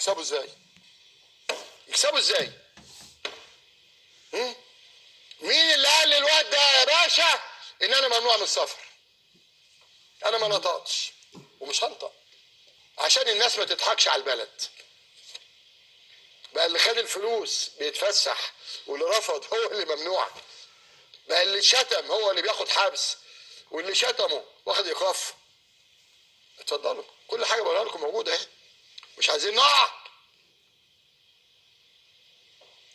يكسبوا ازاي؟ يكسبوا ازاي؟ مين اللي قال للواد ده يا باشا ان انا ممنوع من السفر؟ انا ما نطقتش ومش هنطق عشان الناس ما تضحكش على البلد. بقى اللي خد الفلوس بيتفسح واللي رفض هو اللي ممنوع. بقى اللي شتم هو اللي بياخد حبس واللي شتمه واخد ايقاف. اتفضلوا، كل حاجه بقولها لكم موجوده اهي، مش عايزين نقع.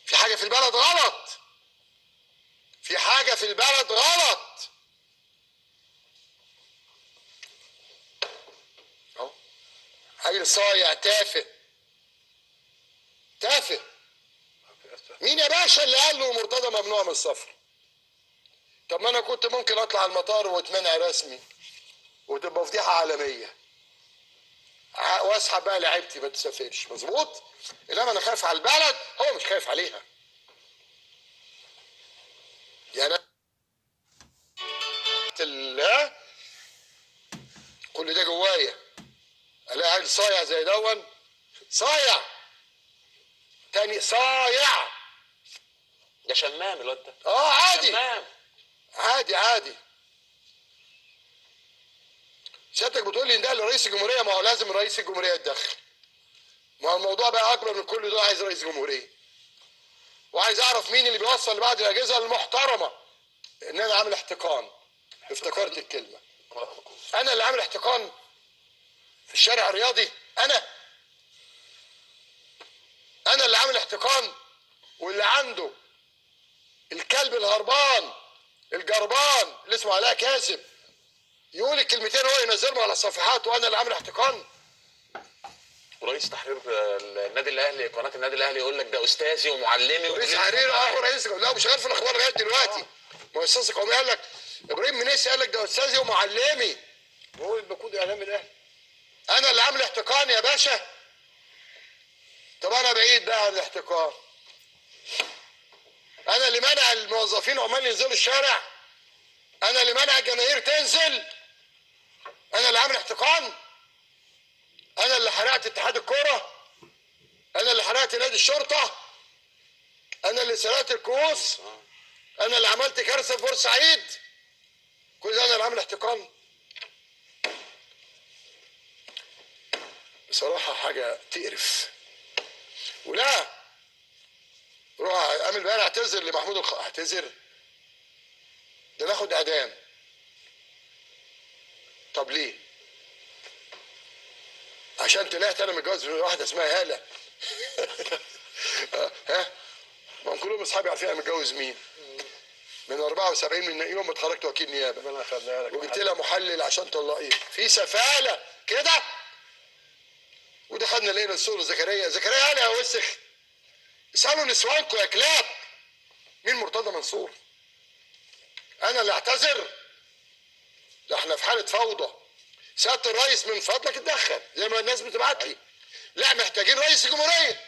في حاجه في البلد غلط، في حاجه في البلد غلط. اهو عيل صايع تافه تافه. مين يا باشا اللي قال له مرتضى ممنوع من السفر؟ طب ما انا كنت ممكن اطلع المطار واتمنع رسمي وتبقى فضيحه عالميه واسحب بقى لعيبتي ما تسافرش، مظبوط؟ انما انا خايف على البلد، هو مش خايف عليها. يعني الله كل ده جوايا الاقي عيل صايع زي دون، صايع تاني صايع. ده شمام الواد ده. عادي شمام. عادي. سيادتك بتقول لي ان ده لرئيس الجمهوريه، ما هو لازم رئيس الجمهوريه يتدخل. ما هو الموضوع بقى اكبر من كل ده، عايز رئيس جمهوريه. وعايز اعرف مين اللي بيوصل لبعض الاجهزه المحترمه ان انا عامل احتقان. افتكرت الكلمه. انا اللي عامل احتقان في الشارع الرياضي؟ انا اللي عامل احتقان؟ واللي عنده الكلب الهربان الجربان اللي اسمه علاء كاسب يقول الكلمتين هو ينزلهم على الصفحات وانا اللي عامل احتقان؟ ورئيس تحرير النادي الاهلي، قناه النادي الاهلي، يقول لك ده استاذي ومعلمي. رئيس تحرير رئيس، لا مش شغال في الاخبار لغايه دلوقتي. مؤسسه قوميه قال لك، ابراهيم منيسي قال لك ده استاذي ومعلمي، وهو البقود اعلام الاهلي. انا اللي عامل احتقان يا باشا؟ طب انا بعيد بقى عن الاحتقان. انا اللي منع الموظفين عمال ينزلوا الشارع؟ انا اللي منع الجماهير تنزل؟ انا اللي عامل احتقان؟ انا اللي حرقت اتحاد الكوره؟ انا اللي حرقت نادي الشرطه؟ انا اللي سرقت الكؤوس؟ انا اللي عملت كارثه في بورسعيد؟ كل ده انا اللي عامل احتقان؟ بصراحه حاجه تقرف. ولا روح اعمل بقى اعتذر لمحمود اعتذر؟ ده ناخد اعدام. طب ليه؟ عشان طلعت انا متجوز واحده اسمها هاله. ها؟ ما هم كلهم اصحابي عارفين انا متجوز مين. من 74 من يوم ما اتخرجت وكيل نيابه وجبت لها محلل عشان طلقيه في سفاله كده. ودخلنا لقينا الصوره زكريا قال يا وسخ اسالوا نسوانكم يا كلاب مين مرتضى منصور. انا اللي اعتذر؟ ده احنا في حاله فوضى. سياده الرئيس من فضلك اتدخل زي ما الناس بتبعت لي. لا محتاجين رئيس الجمهوريه.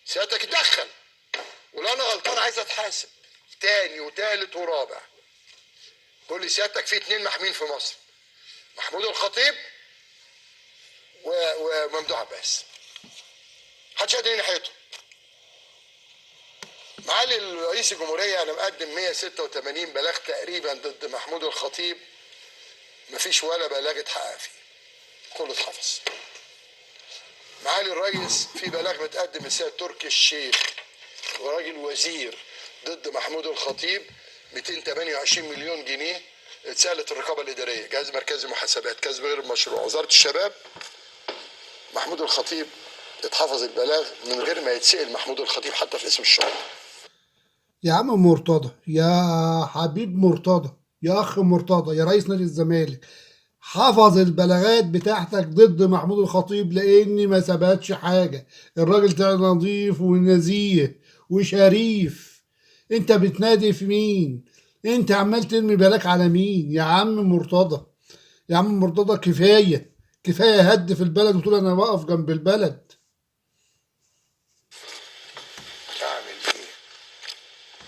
سيادتك اتدخل، ولو انا غلطان عايز اتحاسب تاني وتالت ورابع. تقول لي سيادتك في 2 محمين في مصر، محمود الخطيب وممدوح عباس، محدش قادر ناحيته. معالي رئيس الجمهوريه انا مقدم 186 بلاغ تقريبا ضد محمود الخطيب، مفيش ولا بلاغ اتحقق فيه، كله اتحفظ. معالي الرئيس في بلاغ متقدم السيد تركي الشيخ وراجل وزير ضد محمود الخطيب 228 مليون جنيه اتسالت الرقابه الاداريه، جهاز مركزي محاسبات، كسب غير مشروع، وزاره الشباب. محمود الخطيب اتحفظ البلاغ من غير ما يتسال محمود الخطيب حتى في اسم الشغل. يا عم مرتضى، يا حبيب مرتضى، يا اخ مرتضى، يا رئيس نادي الزمالك، حفظ البلاغات بتاعتك ضد محمود الخطيب لاني ما ثبتش حاجه. الراجل ده نظيف ونزيه وشريف. انت بتنادي في مين؟ انت عمال ترمي بالك على مين يا عم مرتضى؟ يا عم مرتضى كفايه هد في البلد وتقول انا واقف جنب البلد. اعمل ايه؟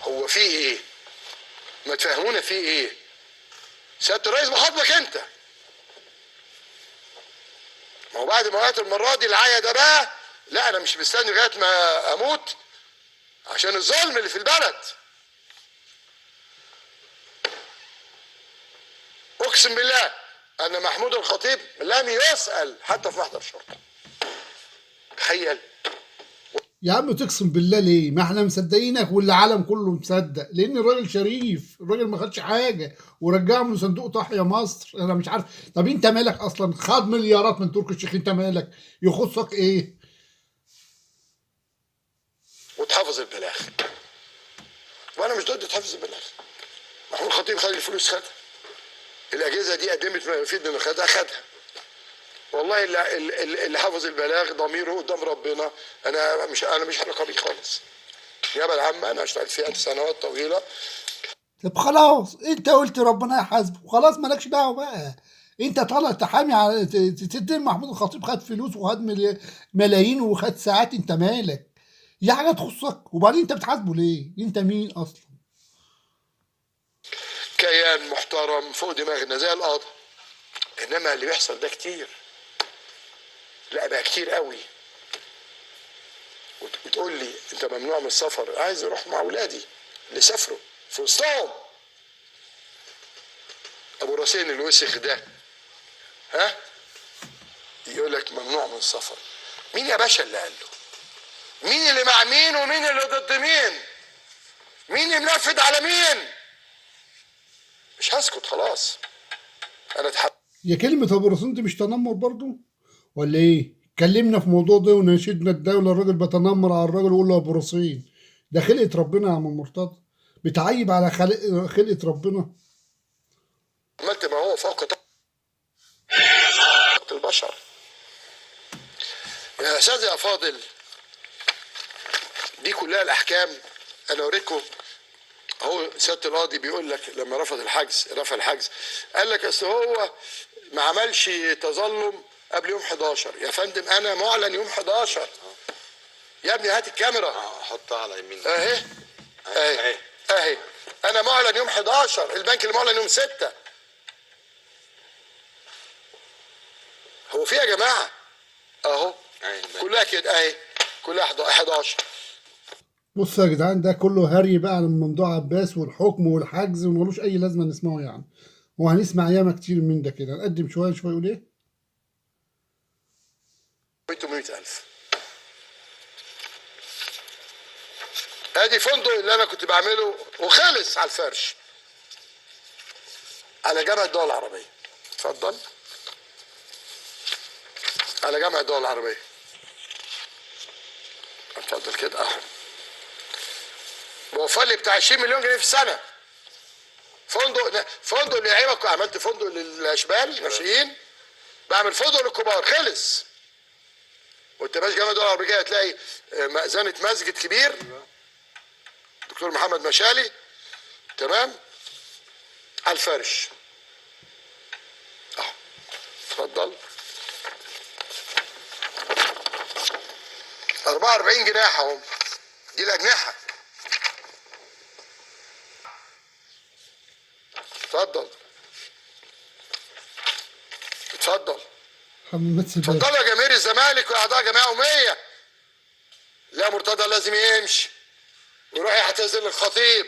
هو في ايه؟ ما تفهمونا في ايه؟ سياده الرئيس بحضرك انت ما هو بعد ما وقعت المره دي العيا ده بقى، لا انا مش مستني لغايه ما اموت عشان الظلم اللي في البلد. اقسم بالله ان محمود الخطيب لم يسأل حتى في محضر شرطه. تخيل. يا عم تقسم بالله ليه؟ ما احنا مصدقينك والعالم كله مصدق، لان الراجل شريف، الراجل ما خدش حاجه ورجعهم لصندوق تحيا مصر. انا مش عارف، طب انت مالك اصلا؟ خد مليارات من تركي الشيخ، انت مالك؟ يخصك ايه؟ وتحفظ البلاغ، وانا مش ضد تحفظ البلاغ. محمود الخطيب خد الفلوس، خدها. الاجهزه دي قدمت ما يفيد انه خدها. والله اللي حافظ البلاغ ضميره قدام ربنا. انا مش رقابي خالص. النيابه العامه انا اشتغلت فيها سنوات طويله. طب خلاص انت قلت ربنا يحاسبه، خلاص مالكش دعوه بقى. انت طالع تحامي على تدين محمود الخطيب خد فلوس وخد ملايين وخد ساعات، انت مالك؟ دي حاجه تخصك، وبعدين انت بتحاسبه ليه؟ انت مين اصلا؟ كيان محترم فوق دماغنا زي القاضي، انما اللي بيحصل ده كتير. لا بقى كتير قوي. وتقول لي انت ممنوع من السفر، عايز اروح مع اولادي اللي سافروا في وسطهم. ابو راسين اللي وسخ ده، ها، يقول لك ممنوع من السفر. مين يا باشا اللي قال له؟ مين اللي مع مين ومين اللي ضد مين؟ مين اللي منفذ على مين؟ مش هسكت خلاص. انا هي كلمة ابو راسين دي مش تنمر برضو ولا ايه؟ اتكلمنا في الموضوع ده وناشدنا الدولة، الراجل بتنمر على الراجل ويقول له ابو راسين. ده خلقة ربنا يا عم مرتضى، بتعيب على خلقة ربنا. عملت ما هو فوق طاقة البشر. يا استاذ يا فاضل، دي كلها الاحكام. انا اوريكم اهو. سياده القاضي بيقول لك لما رفع الحجز قال لك اصل هو ما عملش تظلم قبل يوم 11. يا فندم انا معلن يوم 11 يا ابني. هات الكاميرا حطها على يمين اهي انا معلن يوم 11. البنك اللي معلن يوم 6. هو في يا جماعه اهو كلها كده اهي، كلها 11. بصوا يا جدعان، ده كله هري بقى عن ممدوح عباس والحكم والحجز، وملوش اي لازمه نسمعه يعني. وهنسمع ياما كتير من ده كده. نقدم شويه شويه. يقول ايه؟ 800,000. ادي فندق اللي انا كنت بعمله وخلص على الفرش على جامعه الدول العربيه. اتفضل. على جامعه الدول العربيه. اتفضل كده اهو. بوفر لي بتاع 20 مليون جنيه في السنه. فندق اللي يعيبك. عملت فندق للاشبال ناشئين، بعمل فندق للكبار. خلص. وانت ماشي جامعه الدول العربيه هتلاقي مأذنه مسجد كبير دكتور محمد مشالي، تمام، على الفرش اهو. اتفضل. 44 جناح اهو. دي الاجنحه. اتفضل. اتفضلوا يا جماهير الزمالك واعضاء جمعيه عموميه. لا مرتضى لازم يمشي ويروح يعتزل الخطيب.